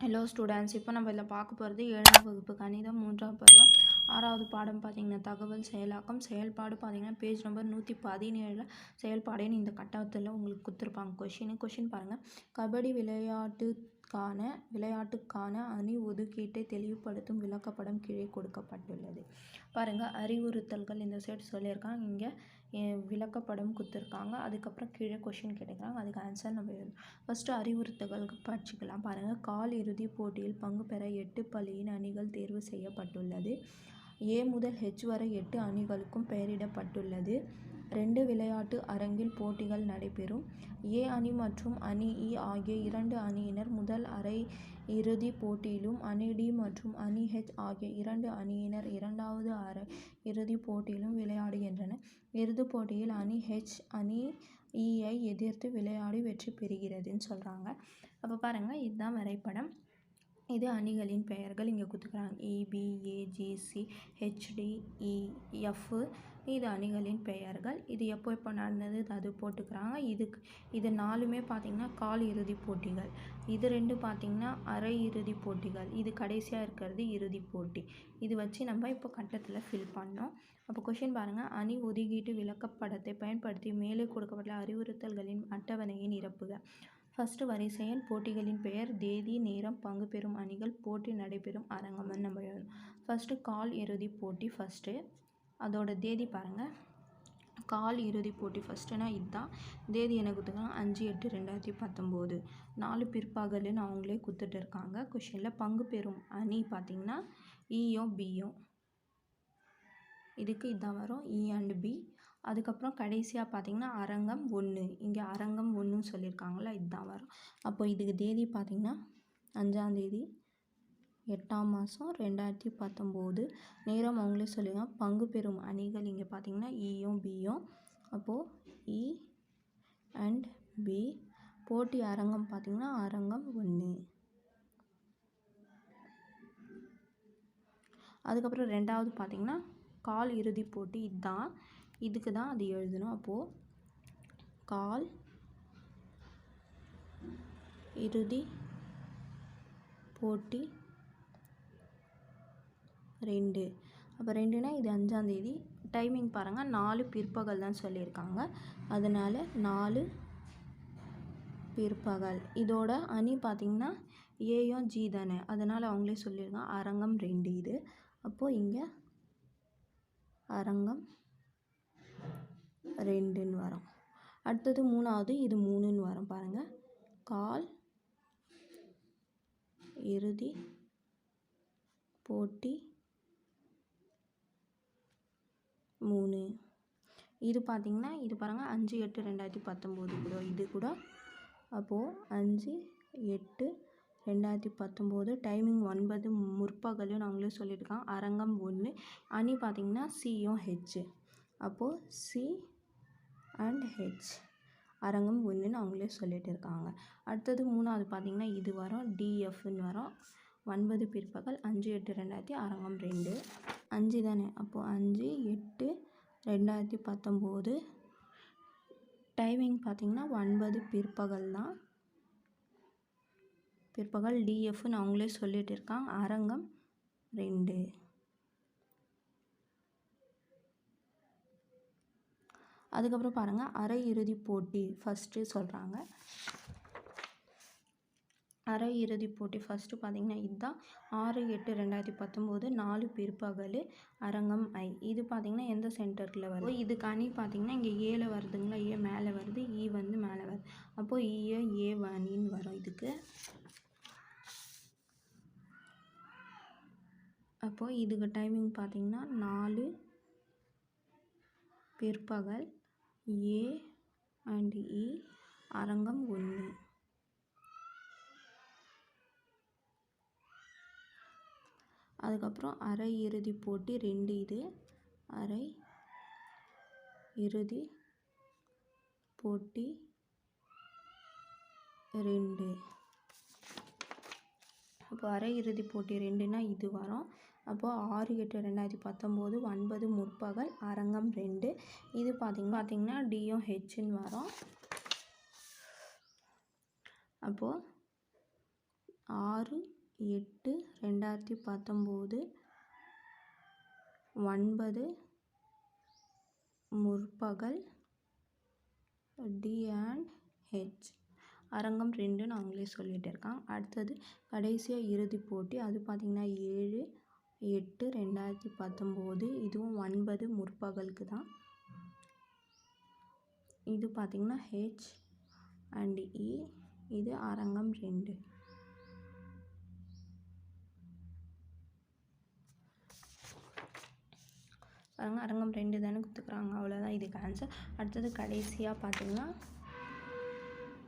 Hello students, இப்போ நம்ம இதில் பார்க்க போகிறது 7ஆம் வகுப்பு கணிதம் 3ஆம் பருவம் 6வது பாடம் பார்த்திங்கன்னா தகவல் செயலாக்கம். செயல்பாடு பார்த்திங்கன்னா பேஜ் நம்பர் 117 செயல்பாடுன்னு இந்த கட்டத்தில் உங்களுக்கு கொடுத்துருப்பாங்க. கொஷின் பாருங்கள். கபடி விளையாட்டுக்கான அணி ஒதுக்கீட்டை தெளிவுபடுத்தும் விளக்கப்படம் கீழே கொடுக்கப்பட்டுள்ளது. பாருங்கள், அறிவுறுத்தல்கள் இந்த சைடு சொல்லியிருக்காங்க, இங்கே விளக்கப்படம் கொடுத்துருக்காங்க. அதுக்கப்புறம் கீழே கொஷின் கேட்டுக்கிறாங்க, அதுக்கு ஆன்சர் நம்ம எழுதணும். ஃபஸ்ட்டு அறிவுறுத்தல்களுக்கு படிச்சுக்கலாம். பாருங்கள், கால் இறுதிப் போட்டியில் பங்கு பெற 8 பள்ளியின் அணிகள் தேர்வு செய்யப்பட்டுள்ளது. ஏ முதல் ஹெச் வரை 8 அணிகளுக்கும் பெயரிடப்பட்டுள்ளது. 2 விளையாட்டு அரங்கில் போட்டிகள் நடைபெறும். ஏ அணி மற்றும் அணி இ ஆகிய 2 அணியினர் முதல் அரை இறுதிப் போட்டியிலும், அணி டி மற்றும் அணி ஹெச் ஆகிய 2 அணியினர் இரண்டாவது அரை இறுதிப் போட்டியிலும் விளையாடுகின்றனர். இறுதிப் போட்டியில் அணி ஹெச் அணி இஐ எதிர்த்து விளையாடி வெற்றி பெறுகிறதுன்னு சொல்கிறாங்க. அப்போ பாருங்கள், இதுதான் வரைபடம். இது அணிகளின் பெயர்கள் இங்கே கொடுத்துக்கிறாங்க. EBAGC HDEF இது அணிகளின் பெயர்கள். இது எப்போ நடந்தது அது போட்டுக்கிறாங்க. இது 4மே பார்த்திங்கன்னா கால் இறுதிப் போட்டிகள். இது 2 பார்த்திங்கன்னா அரை இறுதிப் போட்டிகள். இது கடைசியாக இருக்கிறது இறுதிப் போட்டி. இது வச்சு நம்ம இப்போ கட்டத்தில் ஃபில் பண்ணோம். அப்போ கொஷின் பாருங்கள். அணி ஒதுக்கீட்டு விளக்கப்படத்தை பயன்படுத்தி மேலே கொடுக்கப்பட்ட அறிவுறுத்தல்களின் அட்டவணையை நிரப்புக. ஃபஸ்ட்டு வரிசையன், போட்டிகளின் பெயர், தேதி, நேரம், பங்கு பெறும் அணிகள், போட்டி நடைபெறும் அரங்கம்னு நம்ம எழுதணும். ஃபஸ்ட்டு கால் இறுதிப் போட்டி. ஃபஸ்ட்டு அதோட தேதி பாருங்கள். கால் இறுதிப் போட்டி ஃபஸ்ட்டுனா இதுதான். தேதி என்ன கொடுத்துருக்காங்க? 5/8/2019. 4 பிற்பகலுன்னு அவங்களே கொடுத்துட்டு இருக்காங்க. கொஷினில் பங்கு பெறும் அணி பார்த்திங்கன்னா இயும் பியும். இதுக்கு இதான் வரும், இ அண்ட் பி. அதுக்கப்புறம் கடைசியாக பார்த்திங்கன்னா அரங்கம் 1. இங்கே அரங்கம் 1ன்னு சொல்லியிருக்காங்களா, இதுதான் வரும். அப்போ இதுக்கு தேதி பார்த்திங்கன்னா 5ஆம் தேதி 8ஆம் மாதம் 2019. நேரம் அவங்களே சொல்லிடுவாங்க. பங்கு பெறும் அணிகள் இங்கே பார்த்திங்கன்னா இயும் பியும். அப்போது இ அண்ட் பி. போட்டி அரங்கம் பார்த்திங்கன்னா அரங்கம் 1. அதுக்கப்புறம் 2வது பார்த்திங்கன்னா கால் இறுதிப் போட்டி. இதுதான், இதுக்கு தான் அது எழுதணும். அப்போது கால் இறுதி போட்டி 2. அப்போ 2னா இது 5ஆம் தேதி. டைமிங் பாருங்கள், 4 பிற்பகல் தான் சொல்லியிருக்காங்க. அதனால் 4 பிற்பகல். இதோட அணி பார்த்திங்கன்னா ஏயும் ஜி தானே, அதனால் அவங்களே சொல்லியிருக்காங்க அரங்கம் 2 இது. அப்போது இங்கே அரங்கம் 2ன்னு வரும். அடுத்தது 3வது, இது 3ன்னு வரும். பாருங்கள், கால் இறுதி போட்டி 3. இது பார்த்திங்கன்னா இது பாருங்கள் 5/8/2019 கூட, இது கூட. அப்போது 5/8/2019. டைமிங் 9 முற்பகலும் அவங்களே சொல்லியிருக்காங்க. அரங்கம் 1. அணி பார்த்திங்கன்னா சியும் ஹெச். அப்போது சி அண்ட் ஹெச் அரங்கம் 1ன்னு அவங்களே சொல்லிட்டு இருக்காங்க. அடுத்தது 3வது பார்த்திங்கன்னா இது வரும், டிஎஃப்னு வரும். 9 பிற்பகல் 5/8/2000 அரங்கம் 2. 5 தானே, அப்போது 5/8/2019. டைமிங் பார்த்திங்கன்னா 9 பிற்பகல் தான். பிற்பகல் டிஎஃப்னு அவங்களே சொல்லிட்டு இருக்காங்க. அரங்கம் 2. அதுக்கப்புறம் பாருங்கள், அரை இறுதிப் போட்டி ஃபஸ்ட்டு சொல்கிறாங்க. அரை இறுதிப் போட்டி ஃபஸ்ட்டு பார்த்திங்கன்னா இதுதான். 6/8/2019 4 பிற்பகல் அரங்கம் ஐ. இது பார்த்திங்கன்னா எந்த சென்டரில் வருது? இதுக்கு அணி பார்த்திங்கன்னா இங்கே ஏல வருதுங்களா, ஏ மேலே வருது, இ வந்து மேலே வருது. அப்போது ஏ அணின்னு வரும் இதுக்கு. அப்போது இதுக்கு டைமிங் பார்த்திங்கன்னா 4 பிற்பகல் ஏ அண்ட் இ அரங்கம் 1. அதுக்கப்புறம் அரை இறுதிப் போட்டி 2. இது அரை இறுதி போட்டி 2. அப்போ அரை இறுதிப் போட்டி 2னா இது வரும். அப்போது 6/8/2019 9 முற்பகல் அரங்கம் 2. இது பார்த்திங்கன்னா டியும் ஹெச்ன்னு வரும். அப்போது 6/8/2019 9 முற்பகல் டி அண்ட் ஹெச். அரங்கம் 2ன்னு அவங்களே சொல்லிட்டு இருக்காங்க. அடுத்தது கடைசியாக இறுதிப் போட்டி அது பார்த்திங்கன்னா 7/8/2019 இதுவும் 9 முற்பகலுக்கு தான். இது பார்த்திங்கன்னா ஹெச் அண்ட் இ, இது அரங்கம் 2. பாருங்கள் அரங்கம் 2 தானே கொடுத்துக்குறாங்க, அவ்வளோதான் இதுக்கு ஆன்சர். அடுத்தது கடைசியாக பார்த்திங்கன்னா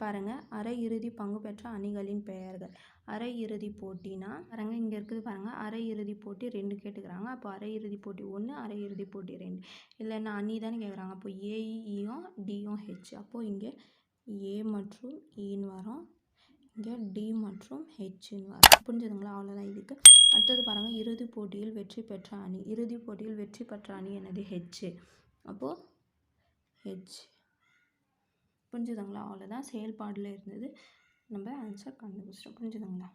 பாருங்கள் அரையிறுதி பங்கு பெற்ற அணிகளின் பெயர்கள். அரையிறுதி போட்டினா பாருங்கள் இங்கே இருக்குது பாருங்கள், அரையிறுதி போட்டி 2 கேட்டுக்கிறாங்க. அப்போ அரையிறுதி போட்டி 1, அரையிறுதி போட்டி 2. இல்லை என்ன அணி தானே கேட்குறாங்க, அப்போ ஏஇயும் டியும் ஹெச். அப்போது இங்கே ஏ மற்றும் ஈன்னு வரும், இங்கே டி மற்றும் ஹெச்ன்னு வரும். புரிஞ்சுதுங்களா? அவ்வளோதான் இதுக்கு. அடுத்தது பாருங்கள் இறுதிப் போட்டியில் வெற்றி பெற்ற அணி. இறுதிப் போட்டியில் வெற்றி பெற்ற அணி என்னது? ஹெச். அப்போது ஹெச். புரிஞ்சுதுங்களா? அவ்வளோதான் செயல்பாடில் இருந்தது, நம்ம ஆன்சர் கண்டுபிடிச்சிட்டோம். புரிஞ்சுதுங்களா?